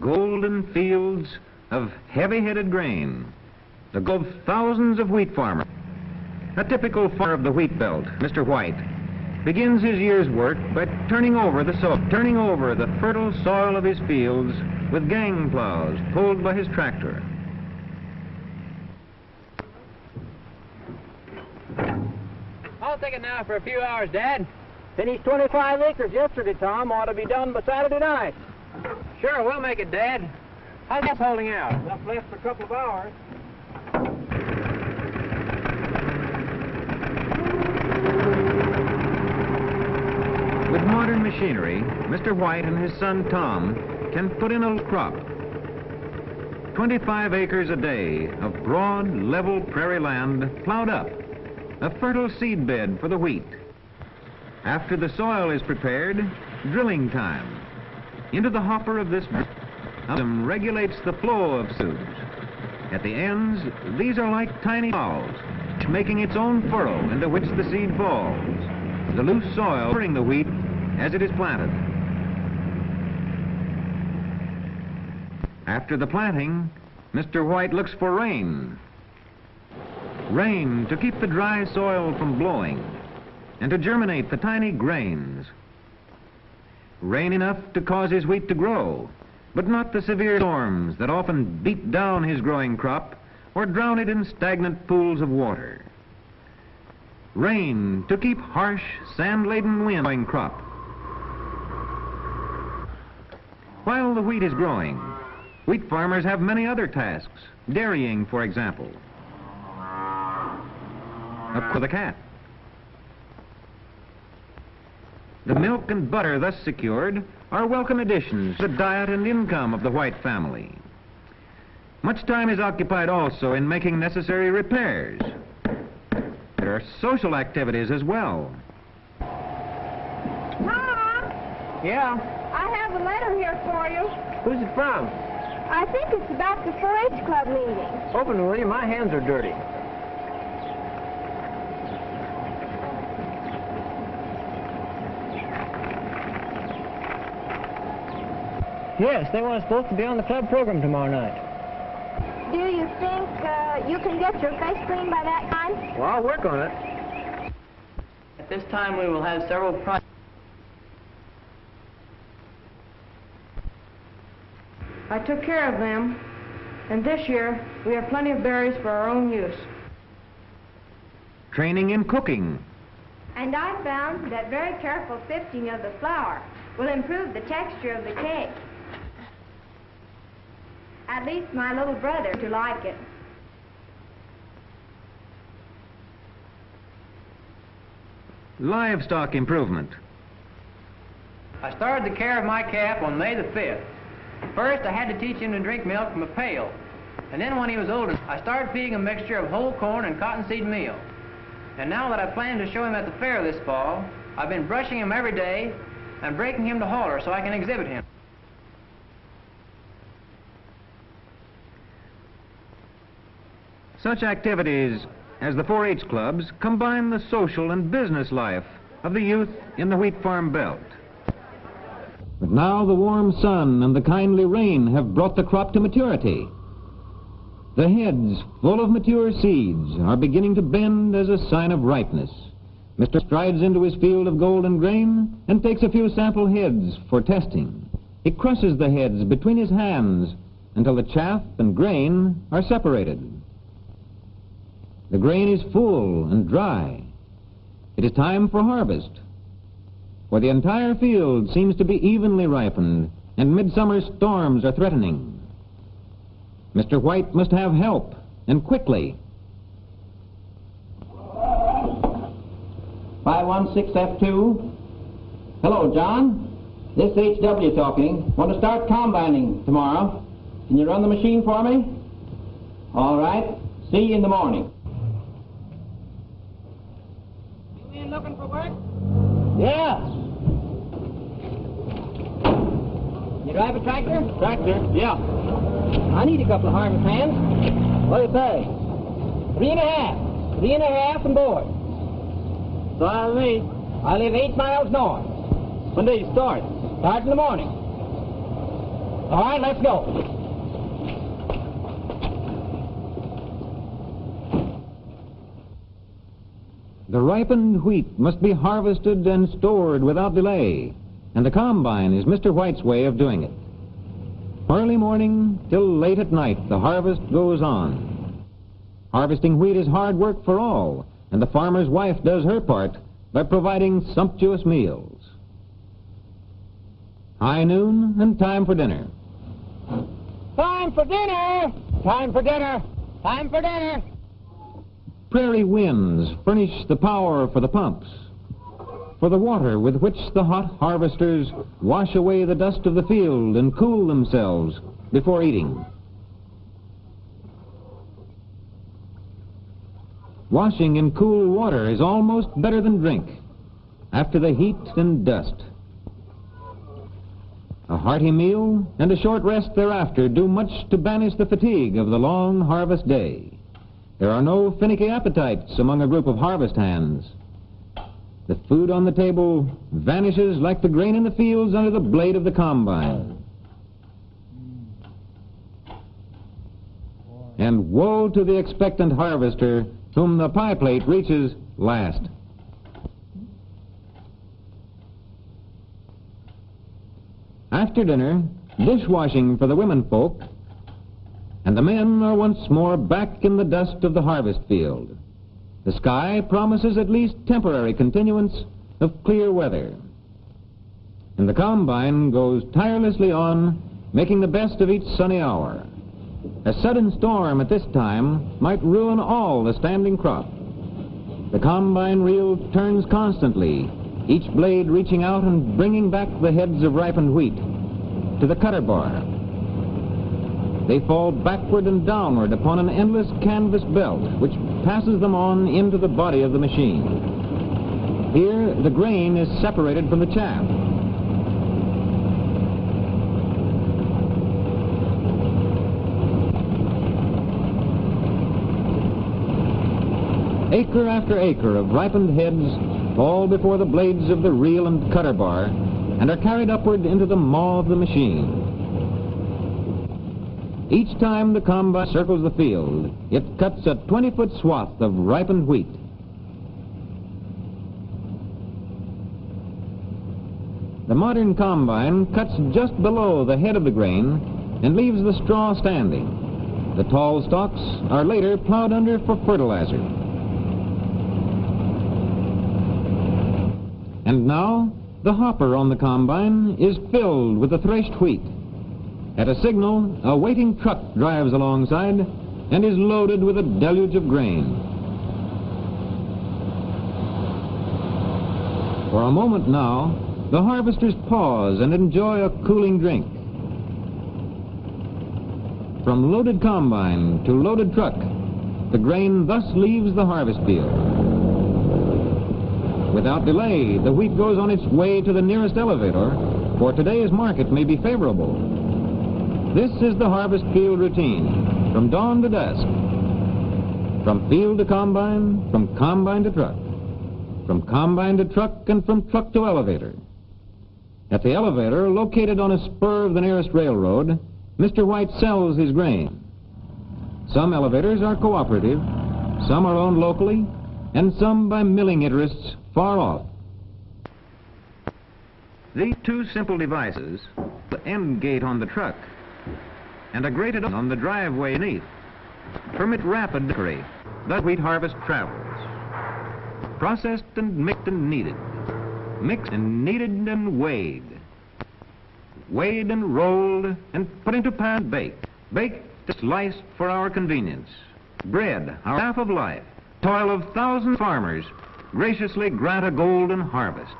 golden fields of heavy-headed grain, the goal of thousands of wheat farmers. A typical farmer of the wheat belt, Mr. White, begins his year's work by turning over the fertile soil of his fields with gang plows pulled by his tractor. I'll take it now for a few hours, Dad. Finished 25 acres yesterday, Tom. Ought to be done by Saturday night. Sure, we'll make it, Dad. How's this holding out? Enough left for a couple of hours. With modern machinery, Mr. White and his son Tom can put in a crop. 25 acres a day of broad, level prairie land plowed up, a fertile seed bed for the wheat. After the soil is prepared, drilling time. Into the hopper of this system regulates the flow of seeds. At the ends, these are like tiny valves, making its own furrow into which the seed falls, the loose soil covering the wheat as it is planted. After the planting, Mr. White looks for rain. Rain to keep the dry soil from blowing and to germinate the tiny grains. Rain enough to cause his wheat to grow, but not the severe storms that often beat down his growing crop or drown it in stagnant pools of water. Rain to keep harsh, sand-laden wind growing crop. While the wheat is growing, wheat farmers have many other tasks, dairying, for example. Up for the cat. The milk and butter thus secured are welcome additions to the diet and income of the White family. Much time is occupied also in making necessary repairs. There are social activities as well. Mom! Yeah? I have a letter here for you. Who's it from? I think it's about the 4-H club meeting. Open it, will you? My hands are dirty. Yes, they want us both to be on the club program tomorrow night. Do you think you can get your face clean by that time? Well, I'll work on it. At this time, we will have several projects. I took care of them, and this year we have plenty of berries for our own use. Training in cooking. And I found that very careful sifting of the flour will improve the texture of the cake. At least my little brother to like it. Livestock improvement. I started the care of my calf on May the 5th. First, I had to teach him to drink milk from a pail. And then when he was older, I started feeding a mixture of whole corn and cottonseed meal. And now that I plan to show him at the fair this fall, I've been brushing him every day and breaking him to holler so I can exhibit him. Such activities as the 4-H clubs combine the social and business life of the youth in the wheat farm belt. But now the warm sun and the kindly rain have brought the crop to maturity. The heads full of mature seeds are beginning to bend as a sign of ripeness. Mr. strides into his field of golden grain and takes a few sample heads for testing. He crushes the heads between his hands until the chaff and grain are separated. The grain is full and dry. It is time for harvest, for the entire field seems to be evenly ripened and midsummer storms are threatening. Mr. White must have help, and quickly. 516F2. Hello, John. This is HW talking. Want to start combining tomorrow. Can you run the machine for me? All right. See you in the morning. You in looking for work? Yeah. You drive a tractor? Tractor? Yeah. I need a couple of harness hands. What do you say? 3.5. 3.5 and board. So I'll leave. I live 8 miles north. When do you start? Start in the morning. All right, let's go. The ripened wheat must be harvested and stored without delay, and the combine is Mr. White's way of doing it. Early morning till late at night, the harvest goes on. Harvesting wheat is hard work for all, and the farmer's wife does her part by providing sumptuous meals. High noon and time for dinner. Time for dinner! Time for dinner! Time for dinner! Prairie winds furnish the power for the pumps, for the water with which the hot harvesters wash away the dust of the field and cool themselves before eating. Washing in cool water is almost better than drink after the heat and dust. A hearty meal and a short rest thereafter do much to banish the fatigue of the long harvest day. There are no finicky appetites among a group of harvest hands. The food on the table vanishes like the grain in the fields under the blade of the combine. And woe to the expectant harvester whom the pie plate reaches last. After dinner, dishwashing for the women folk, and the men are once more back in the dust of the harvest field. The sky promises at least temporary continuance of clear weather. And the combine goes tirelessly on, making the best of each sunny hour. A sudden storm at this time might ruin all the standing crop. The combine reel turns constantly, each blade reaching out and bringing back the heads of ripened wheat to the cutter bar. They fall backward and downward upon an endless canvas belt, which passes them on into the body of the machine. Here, the grain is separated from the chaff. Acre after acre of ripened heads fall before the blades of the reel and cutter bar and are carried upward into the maw of the machine. Each time the combine circles the field, it cuts a 20-foot swath of ripened wheat. The modern combine cuts just below the head of the grain and leaves the straw standing. The tall stalks are later plowed under for fertilizer. And now, the hopper on the combine is filled with the threshed wheat. At a signal, a waiting truck drives alongside and is loaded with a deluge of grain. For a moment now, the harvesters pause and enjoy a cooling drink. From loaded combine to loaded truck, the grain thus leaves the harvest field. Without delay, the wheat goes on its way to the nearest elevator, for today's market may be favorable. This is the harvest field routine, from dawn to dusk. From field to combine, from combine to truck. From combine to truck, and from truck to elevator. At the elevator, located on a spur of the nearest railroad, Mr. White sells his grain. Some elevators are cooperative, some are owned locally, and some by milling interests far off. These two simple devices, the end gate on the truck and a grated on the driveway beneath, permit rapid delivery. The wheat harvest travels. Processed and mixed and kneaded. Mixed and kneaded and weighed. Weighed and rolled and put into pan and baked. Baked to slice for our convenience. Bread, our half of life. Toil of thousand farmers graciously grant a golden harvest.